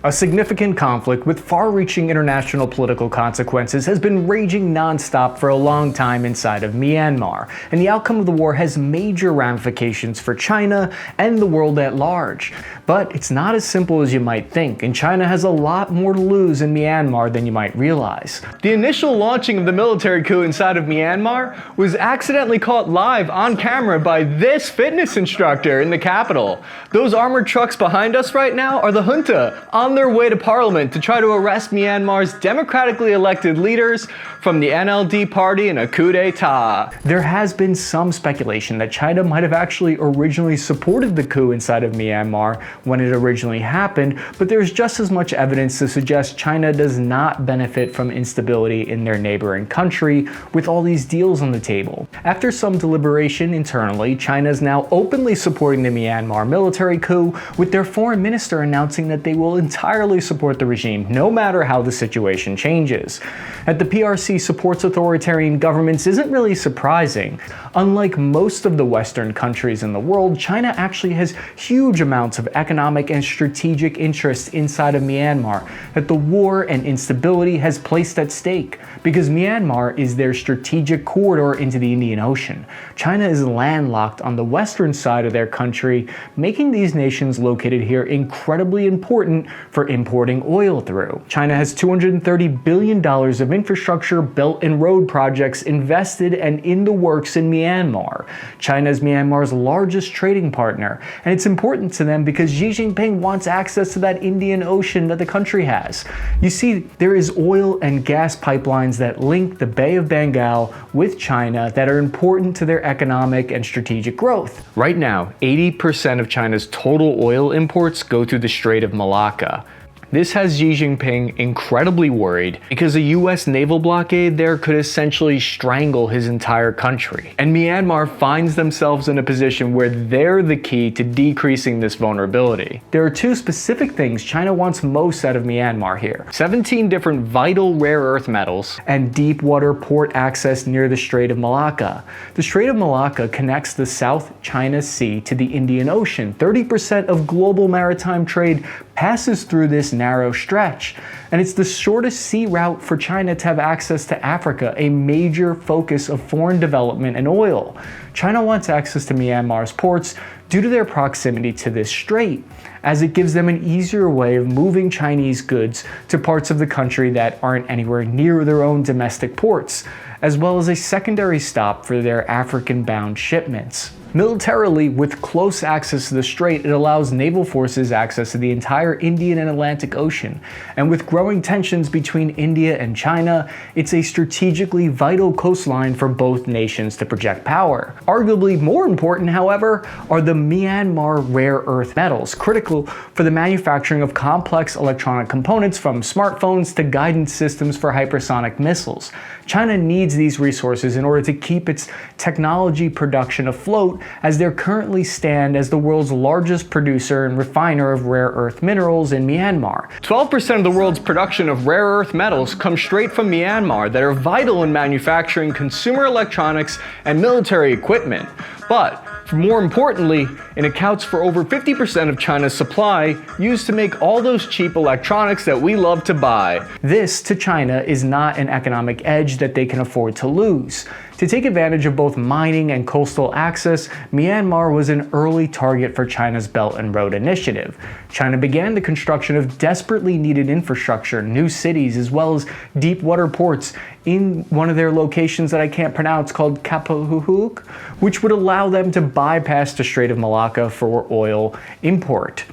A significant conflict with far-reaching international political consequences has been raging non-stop for a long time inside of Myanmar, and the outcome of the war has major ramifications for China and the world at large. But it's not as simple as you might think, and China has a lot more to lose in Myanmar than you might realize. The initial launching of the military coup inside of Myanmar was accidentally caught live on camera by this fitness instructor in the capital. Those armored trucks behind us right now are the junta on their way to parliament to try to arrest Myanmar's democratically elected leaders from the NLD party in a coup d'etat. There has been some speculation that China might have actually originally supported the coup inside of Myanmar when it originally happened, but there's just as much evidence to suggest China does not benefit from instability in their neighboring country with all these deals on the table. After some deliberation internally, China is now openly supporting the Myanmar military coup, with their foreign minister announcing that they will entirely support the regime no matter how the situation changes. That the PRC supports authoritarian governments isn't really surprising. Unlike most of the Western countries in the world, China actually has huge amounts of economic and strategic interests inside of Myanmar that the war and instability has placed at stake, because Myanmar is their strategic corridor into the Indian Ocean. China is landlocked on the western side of their country, making these nations located here incredibly important for importing oil through. China has $230 billion of infrastructure, belt and road projects invested and in the works in Myanmar. China is Myanmar's largest trading partner, and it's important to them because Xi Jinping wants access to that Indian Ocean that the country has. You see, there is oil and gas pipelines that link the Bay of Bengal with China that are important to their economic and strategic growth. Right now, 80% of China's total oil imports go through the Strait of Malacca. This has Xi Jinping incredibly worried because a US naval blockade there could essentially strangle his entire country. And Myanmar finds themselves in a position where they're the key to decreasing this vulnerability. There are two specific things China wants most out of Myanmar here: 17 different vital rare earth metals and deep water port access near the Strait of Malacca. The Strait of Malacca connects the South China Sea to the Indian Ocean. 30% of global maritime trade passes through this narrow stretch, and it's the shortest sea route for China to have access to Africa, a major focus of foreign development and oil. China wants access to Myanmar's ports due to their proximity to this strait, as it gives them an easier way of moving Chinese goods to parts of the country that aren't anywhere near their own domestic ports, as well as a secondary stop for their African-bound shipments. Militarily, with close access to the strait, it allows naval forces access to the entire Indian and Atlantic Ocean. And with growing tensions between India and China, it's a strategically vital coastline for both nations to project power. Arguably more important, however, are the Myanmar rare earth metals, critical for the manufacturing of complex electronic components from smartphones to guidance systems for hypersonic missiles. China needs these resources in order to keep its technology production afloat, as they currently stand as the world's largest producer and refiner of rare earth minerals in Myanmar. 12% of the world's production of rare earth metals comes straight from Myanmar that are vital in manufacturing consumer electronics and military equipment. But more importantly, it accounts for over 50% of China's supply used to make all those cheap electronics that we love to buy. This, to China, is not an economic edge that they can afford to lose. To take advantage of both mining and coastal access, Myanmar was an early target for China's Belt and Road Initiative. China began the construction of desperately needed infrastructure, new cities, as well as deep water ports in one of their locations that I can't pronounce called Cappy, which would allow them to bypass the Strait of Malacca for oil import.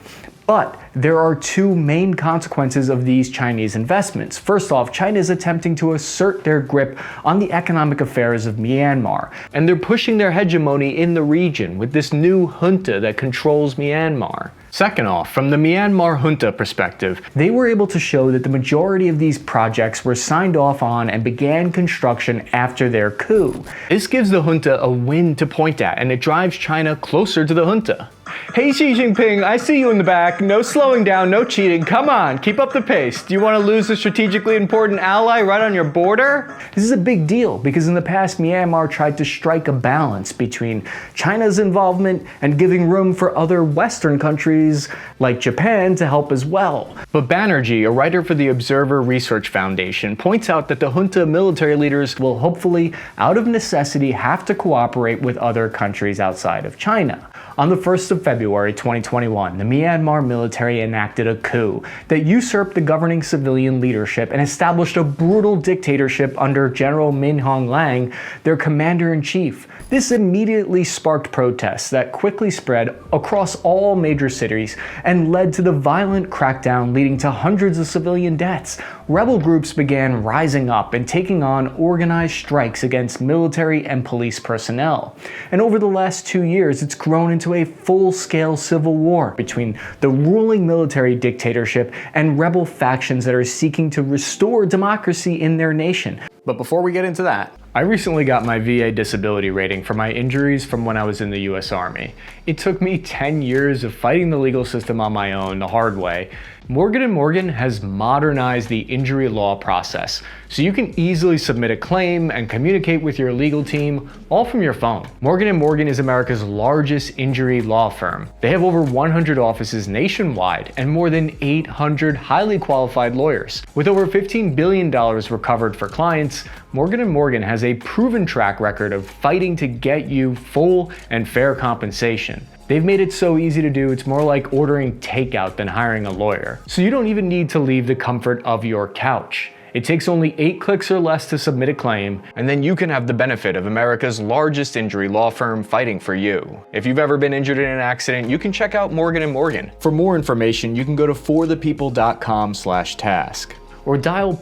But there are two main consequences of these Chinese investments. First off, China is attempting to assert their grip on the economic affairs of Myanmar, and they're pushing their hegemony in the region with this new junta that controls Myanmar. Second off, from the Myanmar junta perspective, they were able to show that the majority of these projects were signed off on and began construction after their coup. This gives the junta a win to point at, and it drives China closer to the junta. Hey Xi Jinping, I see you in the back. No slowing down, no cheating. Come on, keep up the pace. Do you want to lose a strategically important ally right on your border? This is a big deal because in the past, Myanmar tried to strike a balance between China's involvement and giving room for other Western countries like Japan to help as well. But Banerjee, a writer for the Observer Research Foundation, points out that the junta military leaders will hopefully, out of necessity, have to cooperate with other countries outside of China. On the 1st of February 2021, the Myanmar military enacted a coup that usurped the governing civilian leadership and established a brutal dictatorship under General Min Aung Hlaing, their commander-in-chief. This immediately sparked protests that quickly spread across all major cities and led to the violent crackdown leading to hundreds of civilian deaths. Rebel groups began rising up and taking on organized strikes against military and police personnel. And over the last 2 years, it's grown into a full-scale civil war between the ruling military dictatorship and rebel factions that are seeking to restore democracy in their nation. But before we get into that, I recently got my VA disability rating for my injuries from when I was in the US Army. It took me 10 years of fighting the legal system on my own the hard way. Morgan & Morgan has modernized the injury law process, so you can easily submit a claim and communicate with your legal team all from your phone. Morgan & Morgan is America's largest injury law firm. They have over 100 offices nationwide and more than 800 highly qualified lawyers. With over $15 billion recovered for clients, Morgan & Morgan has a proven track record of fighting to get you full and fair compensation. They've made it so easy to do, it's more like ordering takeout than hiring a lawyer. So you don't even need to leave the comfort of your couch. It takes only 8 clicks or less to submit a claim, and then you can have the benefit of America's largest injury law firm fighting for you. If you've ever been injured in an accident, you can check out Morgan & Morgan. For more information, you can go to forthepeople.com/task. Or dial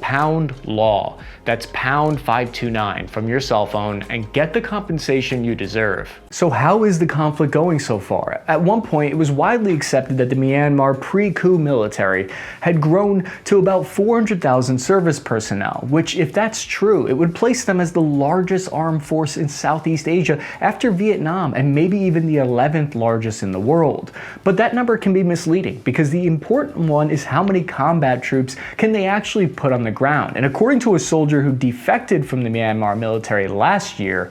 #LAW, that's #529 from your cell phone and get the compensation you deserve. So how is the conflict going so far? At one point, it was widely accepted that the Myanmar pre-coup military had grown to about 400,000 service personnel, which, if that's true, it would place them as the largest armed force in Southeast Asia after Vietnam and maybe even the 11th largest in the world. But that number can be misleading because the important one is how many combat troops can they actually put on the ground. And according to a soldier who defected from the Myanmar military last year,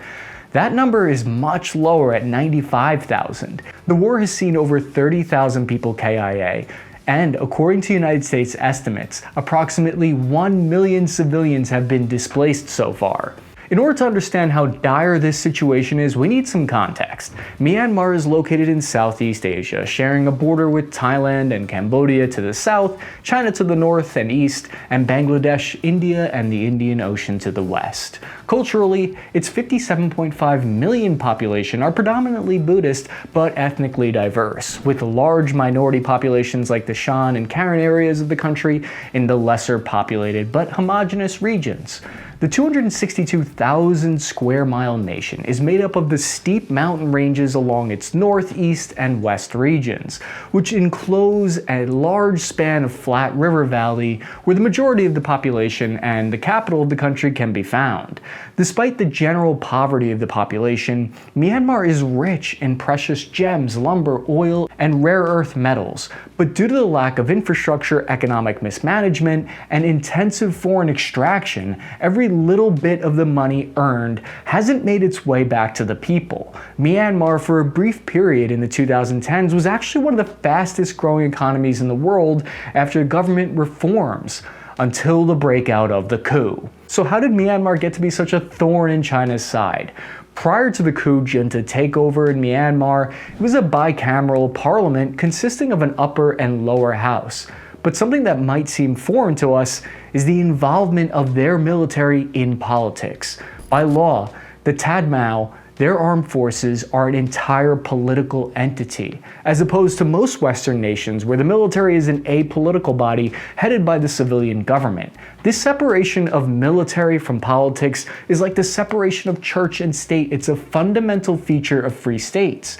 that number is much lower at 95,000. The war has seen over 30,000 people KIA, and according to United States estimates, approximately 1 million civilians have been displaced so far. In order to understand how dire this situation is, we need some context. Myanmar is located in Southeast Asia, sharing a border with Thailand and Cambodia to the south, China to the north and east, and Bangladesh, India, and the Indian Ocean to the west. Culturally, its 57.5 million population are predominantly Buddhist, but ethnically diverse, with large minority populations like the Shan and Karen areas of the country in the lesser populated but homogeneous regions. The 262,000 square mile nation is made up of the steep mountain ranges along its north, east, and west regions, which enclose a large span of flat river valley where the majority of the population and the capital of the country can be found. Despite the general poverty of the population, Myanmar is rich in precious gems, lumber, oil, and rare earth metals, but due to the lack of infrastructure, economic mismanagement, and intensive foreign extraction, every little bit of the money earned hasn't made its way back to the people. Myanmar, for a brief period in the 2010s, was actually one of the fastest growing economies in the world after government reforms, until the breakout of the coup. So how did Myanmar get to be such a thorn in China's side? Prior to the coup junta takeover in Myanmar, it was a bicameral parliament consisting of an upper and lower house. But something that might seem foreign to us is the involvement of their military in politics. By law, the Tadmao, their armed forces, are an entire political entity, as opposed to most Western nations where the military is an apolitical body headed by the civilian government. This separation of military from politics is like the separation of church and state. It's a fundamental feature of free states.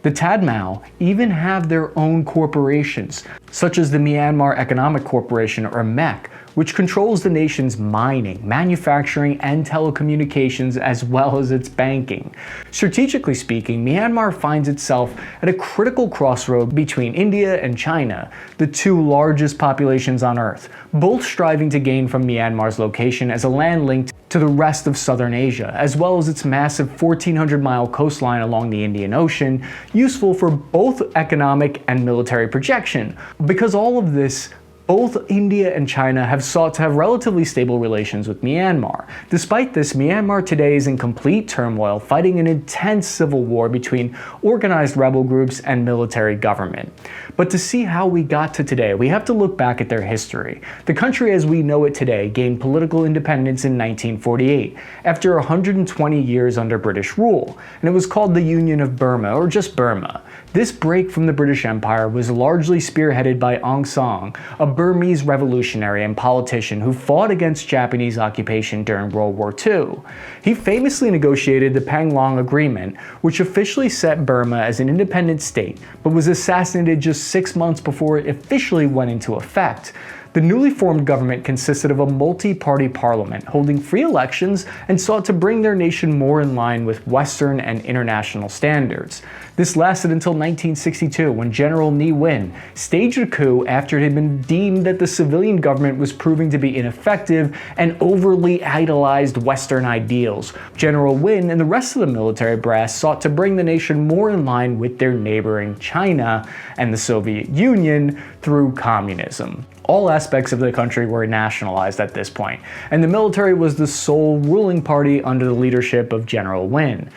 The Tadmao even have their own corporations, such as the Myanmar Economic Corporation, or MEC, which controls the nation's mining, manufacturing, and telecommunications, as well as its banking. Strategically speaking, Myanmar finds itself at a critical crossroad between India and China, the two largest populations on Earth, both striving to gain from Myanmar's location as a land link to the rest of southern Asia, as well as its massive 1,400-mile coastline along the Indian Ocean, useful for both economic and military projection. Because all of this, both India and China have sought to have relatively stable relations with Myanmar. Despite this, Myanmar today is in complete turmoil, fighting an intense civil war between organized rebel groups and military government. But to see how we got to today, we have to look back at their history. The country as we know it today gained political independence in 1948, after 120 years under British rule, and it was called the Union of Burma, or just Burma. This break from the British Empire was largely spearheaded by Aung San, a Burmese revolutionary and politician who fought against Japanese occupation during World War II. He famously negotiated the Panglong Agreement, which officially set Burma as an independent state, but was assassinated just 6 months before it officially went into effect. The newly formed government consisted of a multi-party parliament holding free elections and sought to bring their nation more in line with Western and international standards. This lasted until 1962, when General Ne Win staged a coup after it had been deemed that the civilian government was proving to be ineffective and overly idolized Western ideals. General Win and the rest of the military brass sought to bring the nation more in line with their neighboring China and the Soviet Union through communism. All aspects of the country were nationalized at this point, and the military was the sole ruling party under the leadership of General Win.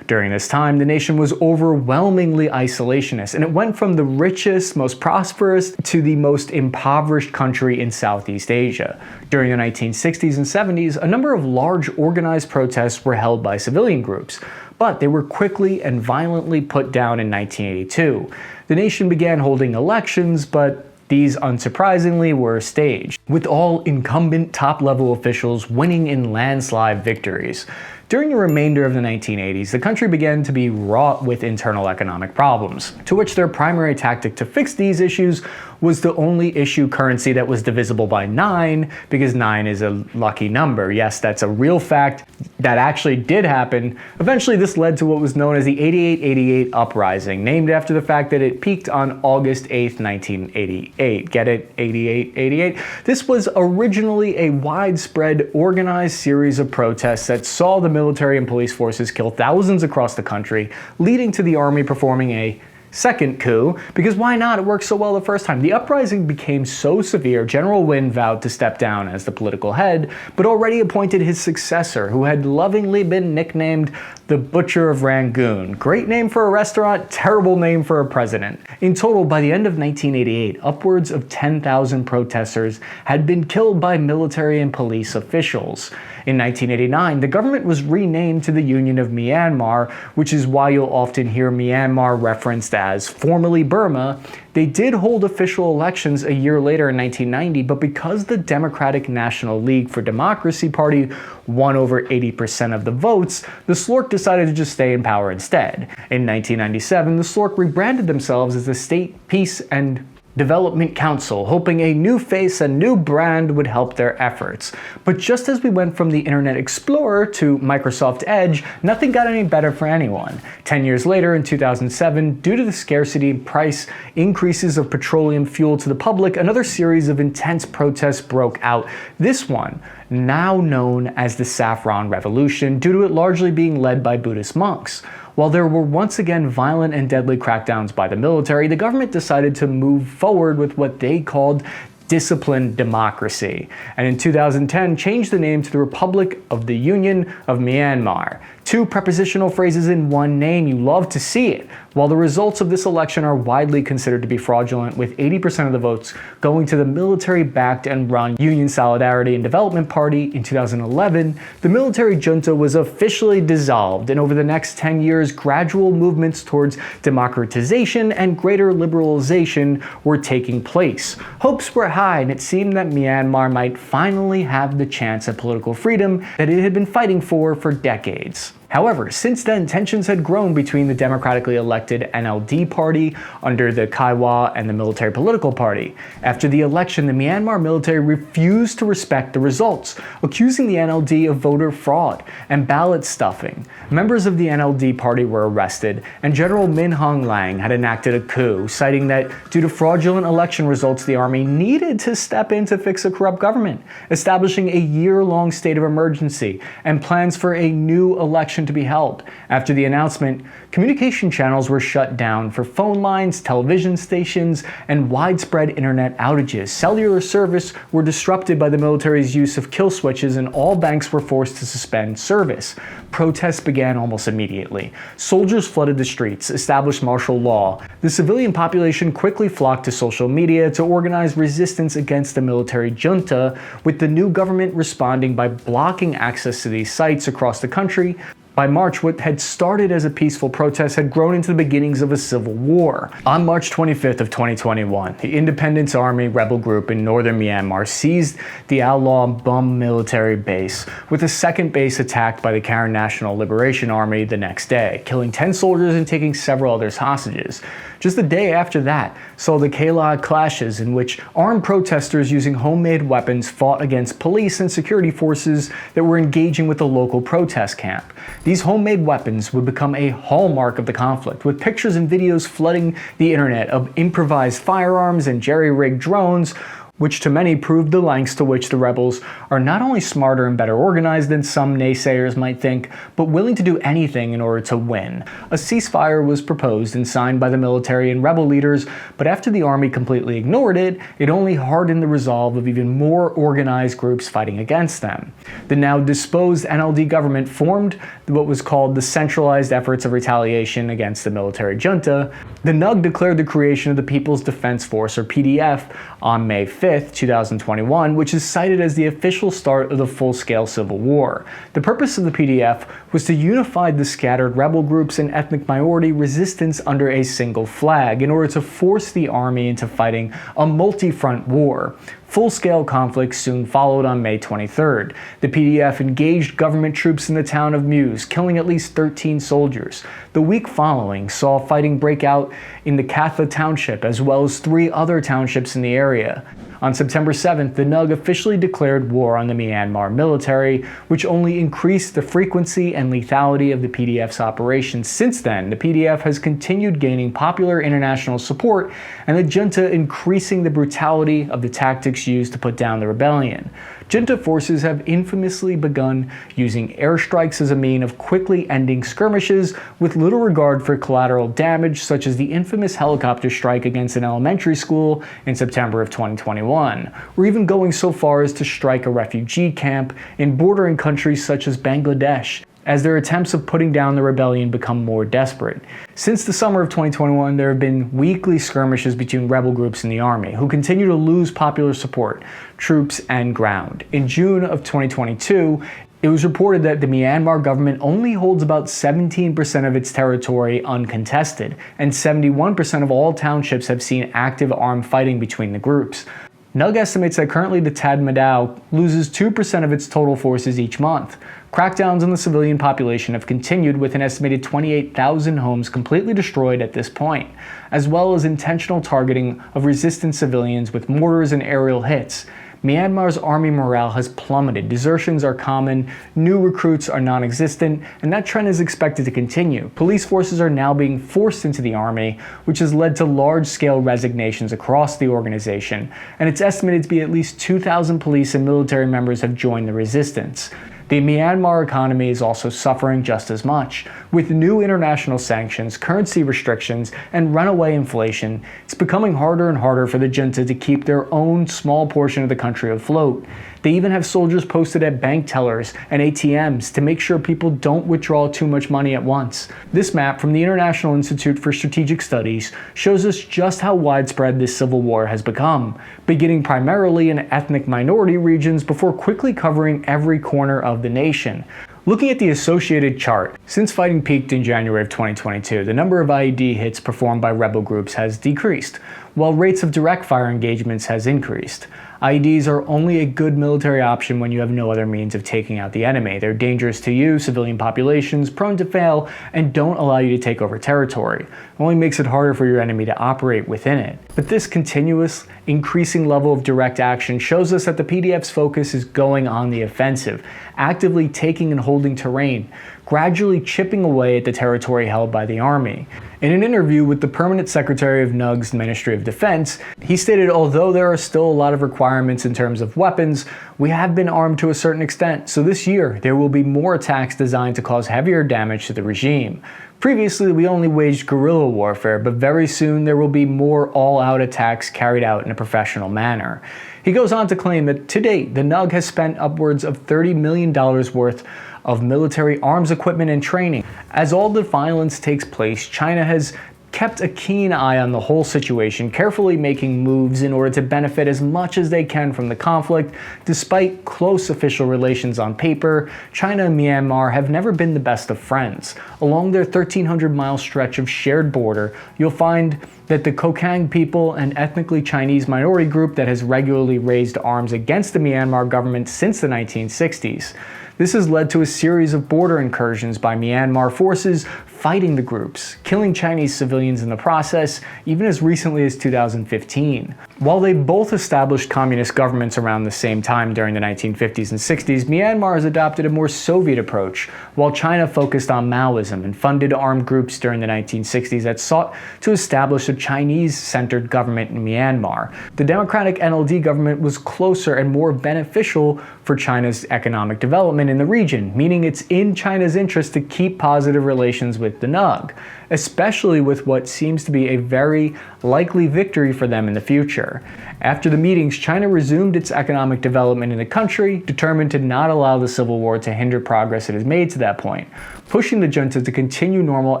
During this time, the nation was overwhelmingly isolationist, and it went from the richest, most prosperous, to the most impoverished country in Southeast Asia. During the 1960s and 70s, a number of large organized protests were held by civilian groups, but they were quickly and violently put down in 1982. The nation began holding elections, but these, unsurprisingly, were staged, with all incumbent top-level officials winning in landslide victories. During the remainder of the 1980s, the country began to be wrought with internal economic problems, to which their primary tactic to fix these issues was to only issue currency that was divisible by 9, because 9 is a lucky number. Yes, that's a real fact that actually did happen. Eventually, this led to what was known as the 8888 Uprising, named after the fact that it peaked on August 8th, 1988. Get it? 8888? This was originally a widespread, organized series of protests that saw the military and police forces kill thousands across the country, leading to the army performing a second coup, because why not? It worked so well the first time. The uprising became so severe, General Win vowed to step down as the political head, but already appointed his successor, who had lovingly been nicknamed the Butcher of Rangoon. Great name for a restaurant, terrible name for a president. In total, by the end of 1988, upwards of 10,000 protesters had been killed by military and police officials. In 1989, the government was renamed to the Union of Myanmar, which is why you'll often hear Myanmar referenced as formerly Burma. They did hold official elections a year later in 1990, but because the Democratic National League for Democracy Party won over 80% of the votes, the SLORC decided to just stay in power instead. In 1997, the SLORC rebranded themselves as the State Peace and Development Council, hoping a new face and new brand would help their efforts. But just as we went from the Internet Explorer to Microsoft Edge, nothing got any better for anyone. 10 years later, in 2007, due to the scarcity and price increases of petroleum fuel to the public, another series of intense protests broke out. This one, now known as the Saffron Revolution, due to it largely being led by Buddhist monks. While there were once again violent and deadly crackdowns by the military, the government decided to move forward with what they called disciplined democracy, and in 2010 changed the name to the Republic of the Union of Myanmar. Two prepositional phrases in one name, you love to see it. While the results of this election are widely considered to be fraudulent, with 80% of the votes going to the military-backed and run Union Solidarity and Development Party in 2011, the military junta was officially dissolved, and over the next 10 years, gradual movements towards democratization and greater liberalization were taking place. Hopes were high, and it seemed that Myanmar might finally have the chance at political freedom that it had been fighting for decades. However, since then, tensions had grown between the democratically elected NLD party under the Kaiwa and the Military Political Party. After the election, the Myanmar military refused to respect the results, accusing the NLD of voter fraud and ballot stuffing. Members of the NLD party were arrested, and General Min Aung Hlaing had enacted a coup, citing that due to fraudulent election results, the army needed to step in to fix a corrupt government, establishing a year-long state of emergency and plans for a new election to be held. After the announcement, communication channels were shut down for phone lines, television stations, and widespread internet outages. Cellular service were disrupted by the military's use of kill switches, and all banks were forced to suspend service. Protests began almost immediately. Soldiers flooded the streets, established martial law. The civilian population quickly flocked to social media to organize resistance against the military junta, with the new government responding by blocking access to these sites across the country. By March, what had started as a peaceful protest had grown into the beginnings of a civil war. On March 25th of 2021, the Independence Army rebel group in northern Myanmar seized the outlaw Bum military base, with a second base attacked by the Karen National Liberation Army the next day, killing 10 soldiers and taking several others hostages. Just the day after that saw the Kayla clashes, in which armed protesters using homemade weapons fought against police and security forces that were engaging with the local protest camp. These homemade weapons would become a hallmark of the conflict, with pictures and videos flooding the internet of improvised firearms and jerry-rigged drones, which to many proved the lengths to which the rebels are not only smarter and better organized than some naysayers might think, but willing to do anything in order to win. A ceasefire was proposed and signed by the military and rebel leaders, but after the army completely ignored it, it only hardened the resolve of even more organized groups fighting against them. The now disposed NLD government formed what was called the Centralized Efforts of Retaliation Against the Military Junta. The NUG declared the creation of the People's Defense Force, or PDF, on May 5th, 2021, which is cited as the official start of the full-scale civil war. The purpose of the PDF was to unify the scattered rebel groups and ethnic minority resistance under a single flag in order to force the army into fighting a multi-front war. Full-scale conflict soon followed on May 23rd. The PDF engaged government troops in the town of Muse, killing at least 13 soldiers. The week following saw fighting break out in the Katha township, as well as 3 other townships in the area. On September 7th, the NUG officially declared war on the Myanmar military, which only increased the frequency and lethality of the PDF's operations. Since then, the PDF has continued gaining popular international support, and the junta increasing the brutality of the tactics used to put down the rebellion. Junta forces have infamously begun using airstrikes as a mean of quickly ending skirmishes, with little regard for collateral damage, such as the infamous helicopter strike against an elementary school in September of 2021, or even going so far as to strike a refugee camp in bordering countries such as Bangladesh, as their attempts of putting down the rebellion become more desperate. Since the summer of 2021, there have been weekly skirmishes between rebel groups and the army, who continue to lose popular support, troops, and ground. In June of 2022, it was reported that the Myanmar government only holds about 17% of its territory uncontested, and 71% of all townships have seen active armed fighting between the groups. NUG estimates that currently the Tatmadaw loses 2% of its total forces each month. Crackdowns on the civilian population have continued, with an estimated 28,000 homes completely destroyed at this point, as well as intentional targeting of resistant civilians with mortars and aerial hits. Myanmar's army morale has plummeted, desertions are common, new recruits are non-existent, and that trend is expected to continue. Police forces are now being forced into the army, which has led to large-scale resignations across the organization, and it's estimated to be at least 2,000 police and military members have joined the resistance. The Myanmar economy is also suffering just as much. With new international sanctions, currency restrictions, and runaway inflation, it's becoming harder and harder for the junta to keep their own small portion of the country afloat. They even have soldiers posted at bank tellers and ATMs to make sure people don't withdraw too much money at once. This map from the International Institute for Strategic Studies shows us just how widespread this civil war has become, beginning primarily in ethnic minority regions before quickly covering every corner of the nation. Looking at the associated chart, since fighting peaked in January of 2022, the number of IED hits performed by rebel groups has decreased, while rates of direct fire engagements has increased. IEDs are only a good military option when you have no other means of taking out the enemy. They're dangerous to you, civilian populations, prone to fail, and don't allow you to take over territory. It only makes it harder for your enemy to operate within it. But this continuous, increasing level of direct action shows us that the PDF's focus is going on the offensive, actively taking and holding terrain, gradually chipping away at the territory held by the Army. In an interview with the Permanent Secretary of NUG's Ministry of Defense, he stated, although there are still a lot of requirements in terms of weapons, we have been armed to a certain extent, so this year there will be more attacks designed to cause heavier damage to the regime. Previously, we only waged guerrilla warfare, but very soon there will be more all-out attacks carried out in a professional manner. He goes on to claim that to date, the NUG has spent upwards of $30 million worth of military arms equipment and training. As all the violence takes place, China has kept a keen eye on the whole situation, carefully making moves in order to benefit as much as they can from the conflict. Despite close official relations on paper, China and Myanmar have never been the best of friends. Along their 1,300-mile stretch of shared border, you'll find that the Kokang people, an ethnically Chinese minority group that has regularly raised arms against the Myanmar government since the 1960s. This has led to a series of border incursions by Myanmar forces fighting the groups, killing Chinese civilians in the process, even as recently as 2015. While they both established communist governments around the same time during the 1950s and 60s, Myanmar has adopted a more Soviet approach, while China focused on Maoism and funded armed groups during the 1960s that sought to establish a Chinese-centered government in Myanmar. The democratic NLD government was closer and more beneficial for China's economic development in the region, meaning it's in China's interest to keep positive relations with the NUG, especially with what seems to be a very likely victory for them in the future. After the meetings, China resumed its economic development in the country, determined to not allow the civil war to hinder progress it has made to that point, pushing the junta to continue normal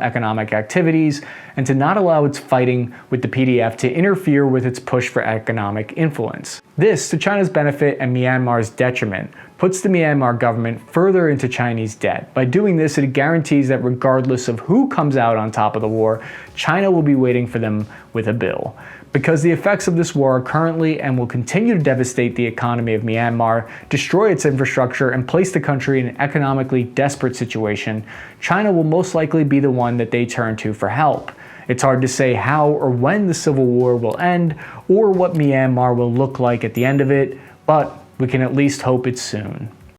economic activities and to not allow its fighting with the PDF to interfere with its push for economic influence. This, to China's benefit and Myanmar's detriment, puts the Myanmar government further into Chinese debt. By doing this, it guarantees that regardless of who comes out on top of the war, China will be waiting for them with a bill. Because the effects of this war are currently and will continue to devastate the economy of Myanmar, destroy its infrastructure, and place the country in an economically desperate situation, China will most likely be the one that they turn to for help. It's hard to say how or when the civil war will end, or what Myanmar will look like at the end of it, but we can at least hope it's soon.